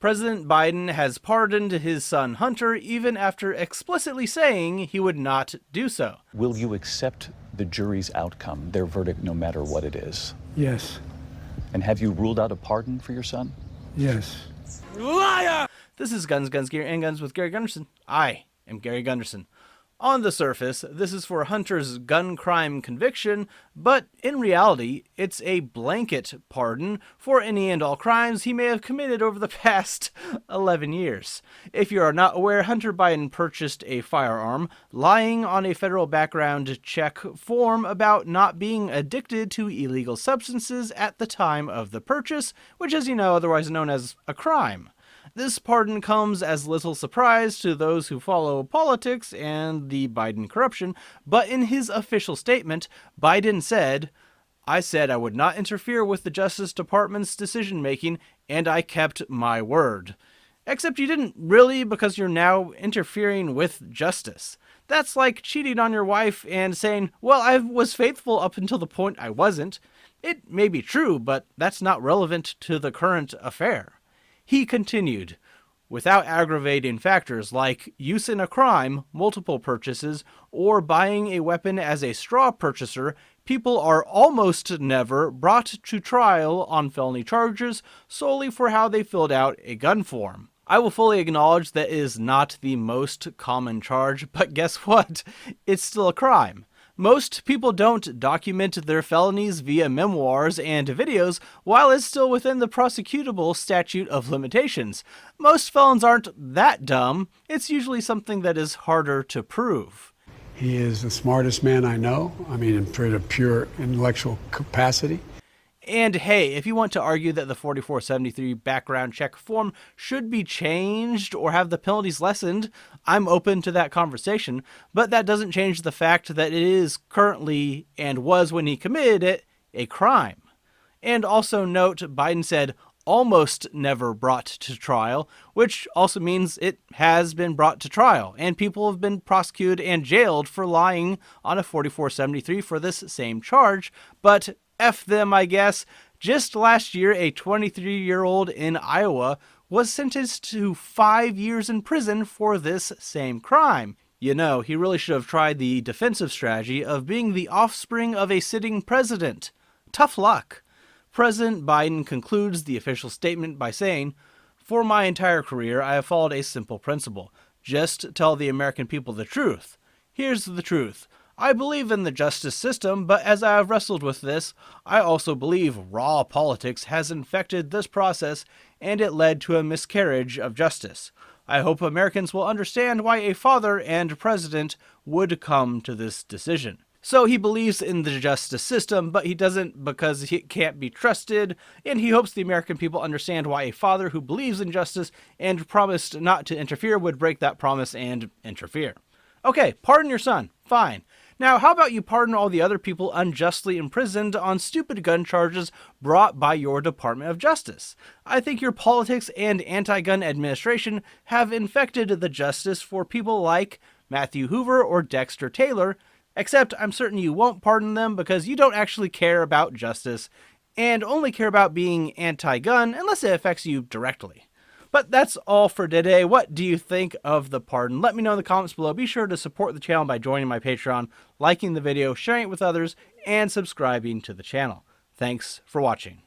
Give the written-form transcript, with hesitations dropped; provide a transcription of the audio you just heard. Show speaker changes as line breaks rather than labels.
President Biden has pardoned his son Hunter even after explicitly saying he would not do so.
Will you accept the jury's outcome, their verdict, no matter what it is?
Yes.
And have you ruled out a pardon for your son?
Yes.
Liar! This is Guns, Gear, and Guns with Gary Gunderson. I am Gary Gunderson. On the surface, this is for Hunter's gun crime conviction, but in reality, it's a blanket pardon for any and all crimes he may have committed over the past 11 years. If you are not aware, Hunter Biden purchased a firearm, lying on a federal background check form about not being addicted to illegal substances at the time of the purchase, which is, otherwise known as a crime. This pardon comes as little surprise to those who follow politics and the Biden corruption, but in his official statement, Biden said, "I said I would not interfere with the Justice Department's decision-making, and I kept my word." Except you didn't really, because you're now interfering with justice. That's like cheating on your wife and saying, "Well, I was faithful up until the point I wasn't." It may be true, but that's not relevant to the current affair. He continued, "Without aggravating factors like use in a crime, multiple purchases, or buying a weapon as a straw purchaser, people are almost never brought to trial on felony charges solely for how they filled out a gun form." I will fully acknowledge that is not the most common charge, but guess what? It's still a crime. Most people don't document their felonies via memoirs and videos while it's still within the prosecutable statute of limitations. Most felons aren't that dumb. It's usually something that is harder to prove.
He is the smartest man I know. I mean, in pure intellectual capacity.
And hey, if you want to argue that the 4473 background check form should be changed or have the penalties lessened, I'm open to that conversation, but that doesn't change the fact that it is currently, and was when he committed it, a crime. And also note, Biden said almost never brought to trial, which also means it has been brought to trial, and people have been prosecuted and jailed for lying on a 4473 for this same charge, but F them, I guess. Just last year, a 23-year-old in Iowa was sentenced to 5 years in prison for this same crime. He really should have tried the defensive strategy of being the offspring of a sitting president. Tough luck. President Biden concludes the official statement by saying, "For my entire career, I have followed a simple principle. Just tell the American people the truth. Here's the truth. I believe in the justice system, but as I have wrestled with this, I also believe raw politics has infected this process and it led to a miscarriage of justice. I hope Americans will understand why a father and president would come to this decision." So he believes in the justice system, but he doesn't because it can't be trusted, and he hopes the American people understand why a father who believes in justice and promised not to interfere would break that promise and interfere. Okay, pardon your son. Fine. Now, how about you pardon all the other people unjustly imprisoned on stupid gun charges brought by your Department of Justice? I think your politics and anti-gun administration have infected the justice for people like Matthew Hoover or Dexter Taylor, except I'm certain you won't pardon them because you don't actually care about justice and only care about being anti-gun unless it affects you directly. But that's all for today. What do you think of the pardon? Let me know in the comments below. Be sure to support the channel by joining my Patreon, liking the video, sharing it with others, and subscribing to the channel. Thanks for watching.